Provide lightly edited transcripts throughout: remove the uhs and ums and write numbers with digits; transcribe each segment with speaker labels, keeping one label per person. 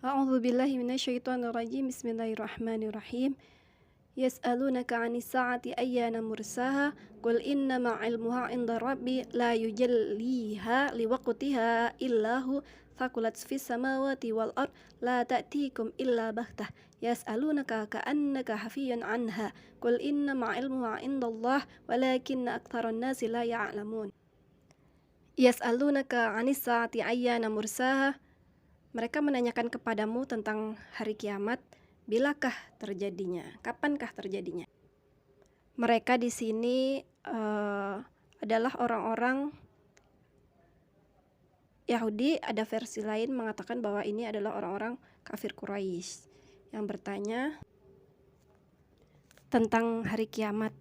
Speaker 1: A'udzu billahi minasyaitonir rajim. Bismillahirrahmanirrahim. Yas'alunaka 'anis sa'ati ayyana mursaha qul innama 'ilmuha 'inda rabbi la yujalliha liwaqtiha illahu thaqulat fis samawati wal ard la ta'tikum illa baghtah yas'alunaka ka'annaka hafiyyun 'anha qul innama 'ilmuha 'indallah walakinna aktharan nasi la ya'lamun. Yas'alunaka 'anis sa'ati ayyana mursaha. Mereka menanyakan kepadamu tentang hari kiamat, bilakah terjadinya? Kapankah terjadinya? Mereka di sini adalah orang-orang Yahudi. Ada versi lain mengatakan bahwa ini adalah orang-orang kafir Quraisy yang bertanya tentang hari kiamat,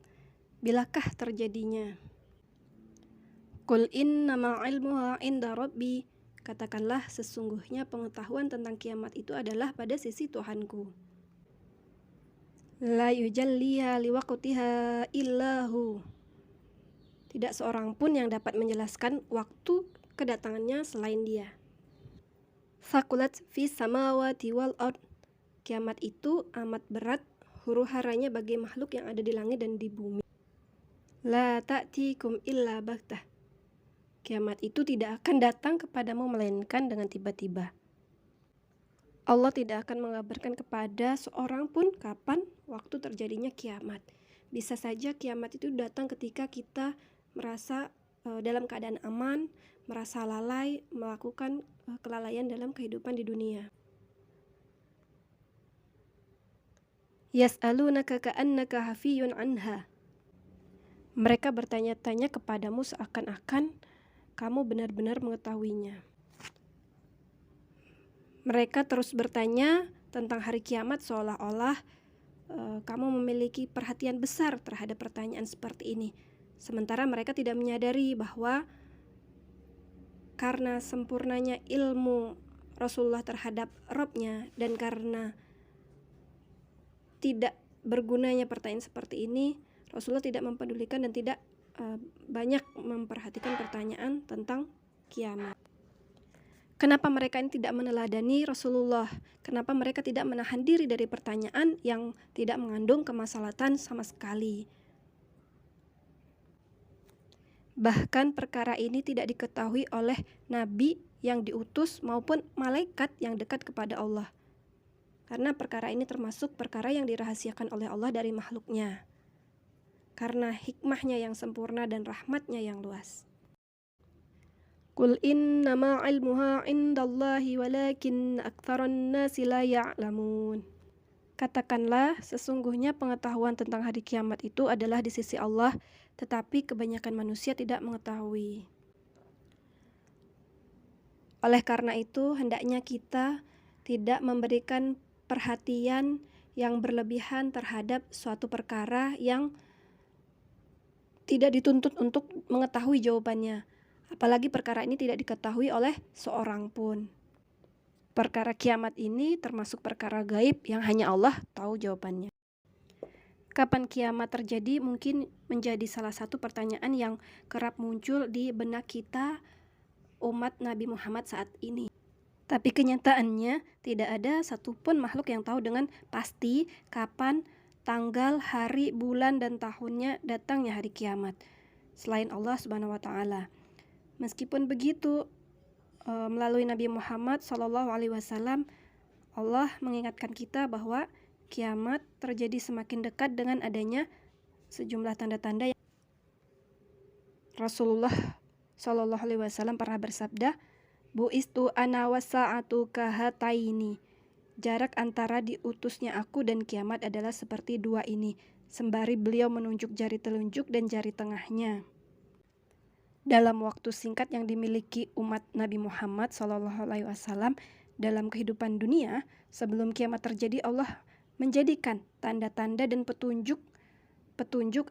Speaker 1: bilakah terjadinya? Qul innama 'ilmuha 'inda rabbi. Katakanlah, sesungguhnya pengetahuan tentang kiamat itu adalah pada sisi Tuhanku. La yujalliha liwaqtiha illahu. Tidak seorang pun yang dapat menjelaskan waktu kedatangannya selain Dia. Thaqulat fis samawati wal ard. Kiamat itu amat berat huru-haranya bagi makhluk yang ada di langit dan di bumi. La ta'tikum illa baghtah. Kiamat itu tidak akan datang kepadamu melainkan dengan tiba-tiba. Allah tidak akan mengabarkan kepada seorang pun kapan waktu terjadinya kiamat. Bisa saja kiamat itu datang ketika kita merasa dalam keadaan aman, merasa lalai, melakukan kelalaian dalam kehidupan di dunia. Yas'alunaka ka'annaka hafiyyun 'anha. Mereka bertanya-tanya kepadamu seakan-akan kamu benar-benar mengetahuinya. Mereka terus bertanya tentang hari kiamat seolah-olah kamu memiliki perhatian besar terhadap pertanyaan seperti ini. Sementara mereka tidak menyadari bahwa karena sempurnanya ilmu Rasulullah terhadap Rabb-nya dan karena tidak bergunanya pertanyaan seperti ini, Rasulullah tidak mempedulikan dan tidak banyak memperhatikan pertanyaan tentang kiamat. Kenapa mereka ini tidak meneladani Rasulullah? Kenapa mereka tidak menahan diri dari pertanyaan yang tidak mengandung kemaslahatan sama sekali? Bahkan perkara ini tidak diketahui oleh nabi yang diutus maupun malaikat yang dekat kepada Allah. Karena perkara ini termasuk perkara yang dirahasiakan oleh Allah dari makhluknya. Karena hikmahnya yang sempurna dan rahmatnya yang luas. Qul innama 'ilmuha 'indallahi walakin aktsaran nasi la ya'lamun. Katakanlah, sesungguhnya pengetahuan tentang hari kiamat itu adalah di sisi Allah, tetapi kebanyakan manusia tidak mengetahui. Oleh karena itu, hendaknya kita tidak memberikan perhatian yang berlebihan terhadap suatu perkara yang tidak dituntut untuk mengetahui jawabannya. Apalagi perkara ini tidak diketahui oleh seorang pun. Perkara kiamat ini termasuk perkara gaib yang hanya Allah tahu jawabannya. Kapan kiamat terjadi mungkin menjadi salah satu pertanyaan yang kerap muncul di benak kita umat Nabi Muhammad saat ini. Tapi kenyataannya tidak ada satupun makhluk yang tahu dengan pasti kapan tanggal, hari, bulan, dan tahunnya datangnya hari kiamat selain Allah Subhanahu wa Ta'ala. Meskipun begitu, melalui Nabi Muhammad SAW, Allah mengingatkan kita bahwa kiamat terjadi semakin dekat dengan adanya sejumlah tanda-tanda yang Rasulullah SAW pernah bersabda, "Bu'istu ana wasa'atu kahataini." Jarak antara diutusnya aku dan kiamat adalah seperti dua ini, sembari beliau menunjuk jari telunjuk dan jari tengahnya. Dalam waktu singkat yang dimiliki umat Nabi Muhammad SAW dalam kehidupan dunia, sebelum kiamat terjadi, Allah menjadikan tanda-tanda dan petunjuk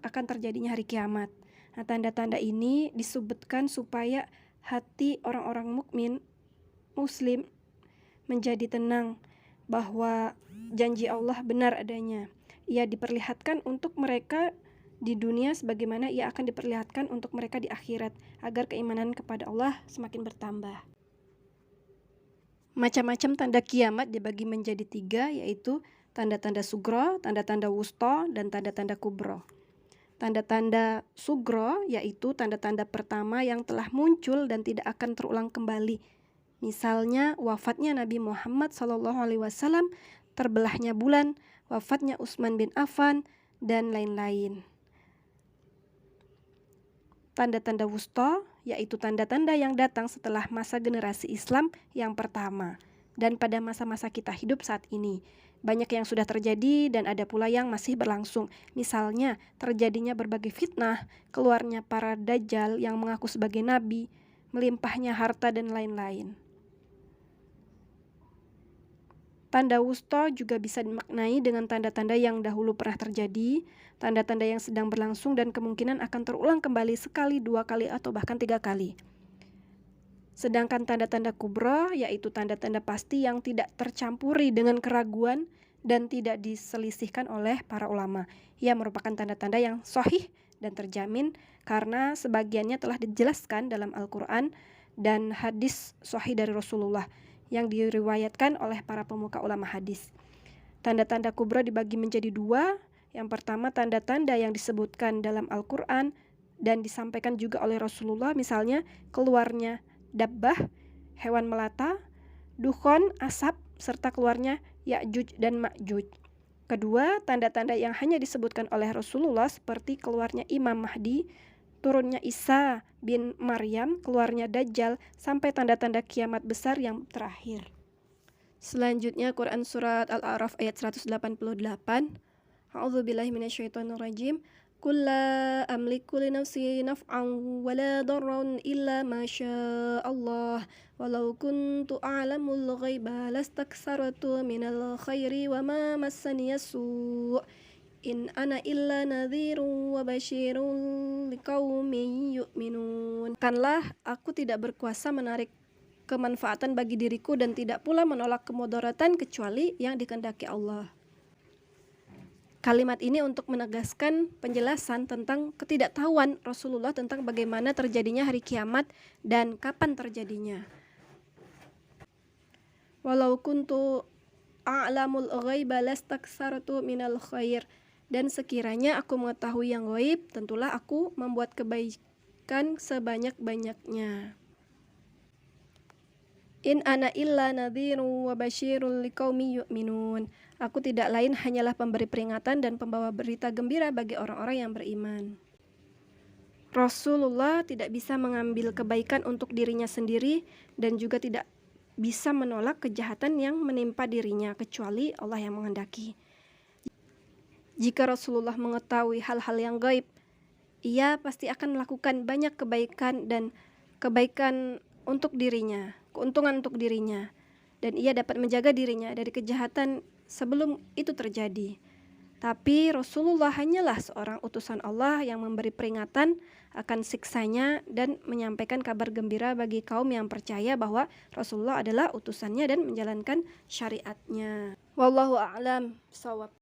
Speaker 1: akan terjadinya hari kiamat. Nah, tanda-tanda ini disebutkan supaya hati orang-orang mukmin muslim menjadi tenang bahwa janji Allah benar adanya. Ia diperlihatkan untuk mereka di dunia sebagaimana ia akan diperlihatkan untuk mereka di akhirat, agar keimanan kepada Allah semakin bertambah. Macam-macam tanda kiamat dibagi menjadi 3, yaitu tanda-tanda sugro, tanda-tanda wusto, dan tanda-tanda kubro. Tanda-tanda sugro yaitu tanda-tanda pertama yang telah muncul dan tidak akan terulang kembali. Misalnya wafatnya Nabi Muhammad SAW, terbelahnya bulan, wafatnya Utsman bin Affan, dan lain-lain. Tanda-tanda wusto yaitu tanda-tanda yang datang setelah masa generasi Islam yang pertama dan pada masa-masa kita hidup saat ini. Banyak yang sudah terjadi dan ada pula yang masih berlangsung. Misalnya terjadinya berbagai fitnah, keluarnya para dajjal yang mengaku sebagai nabi, melimpahnya harta dan lain-lain. Tanda wusto juga bisa dimaknai dengan tanda-tanda yang dahulu pernah terjadi, tanda-tanda yang sedang berlangsung dan kemungkinan akan terulang kembali sekali, 2 kali, atau bahkan 3 kali. Sedangkan tanda-tanda kubro yaitu tanda-tanda pasti yang tidak tercampuri dengan keraguan dan tidak diselisihkan oleh para ulama. Ia merupakan tanda-tanda yang sahih dan terjamin karena sebagiannya telah dijelaskan dalam Al-Quran dan hadis sahih dari Rasulullah yang diriwayatkan oleh para pemuka ulama hadis. Tanda-tanda kubro dibagi menjadi 2. Yang pertama tanda-tanda yang disebutkan dalam Al-Quran dan disampaikan juga oleh Rasulullah, misalnya keluarnya dabbah, hewan melata, dukhon, asap, serta keluarnya Ya'juj dan Ma'juj. Kedua, tanda-tanda yang hanya disebutkan oleh Rasulullah seperti keluarnya Imam Mahdi, turunnya Isa bin Maryam, keluarnya Dajjal, sampai tanda-tanda kiamat besar yang terakhir. Selanjutnya Quran Surat Al-A'raf ayat 188. A'udzubillahi minasyaitonirrajim. Qul la amliku li nafsi naf'an wa la darran illa ma syaa Allah. Walau kuntu a'lamul ghaiba lastaksartu minal khairi wa ma massaniya su'. In ana illa nadhirun wa basyirun liqaumin yu'minun. Bukanlah aku tidak berkuasa menarik kemanfaatan bagi diriku dan tidak pula menolak kemudaratan kecuali yang dikehendaki Allah. Kalimat ini untuk menegaskan penjelasan tentang ketidaktahuan Rasulullah tentang bagaimana terjadinya hari kiamat dan kapan terjadinya. Walau kuntu a'lamul ghaiba lastaksartu minal khair. Dan sekiranya aku mengetahui yang gaib, tentulah aku membuat kebaikan sebanyak-banyaknya. In ana illa nadhirun wa basyirun liqaumin yu'minun. Aku tidak lain hanyalah pemberi peringatan dan pembawa berita gembira bagi orang-orang yang beriman. Rasulullah tidak bisa mengambil kebaikan untuk dirinya sendiri dan juga tidak bisa menolak kejahatan yang menimpa dirinya kecuali Allah yang menghendaki. Jika Rasulullah mengetahui hal-hal yang gaib, ia pasti akan melakukan banyak kebaikan dan kebaikan untuk dirinya, keuntungan untuk dirinya, dan ia dapat menjaga dirinya dari kejahatan sebelum itu terjadi. Tapi Rasulullah hanyalah seorang utusan Allah yang memberi peringatan akan siksanya dan menyampaikan kabar gembira bagi kaum yang percaya bahwa Rasulullah adalah utusannya dan menjalankan syariatnya. Wallahu a'lam bishawab.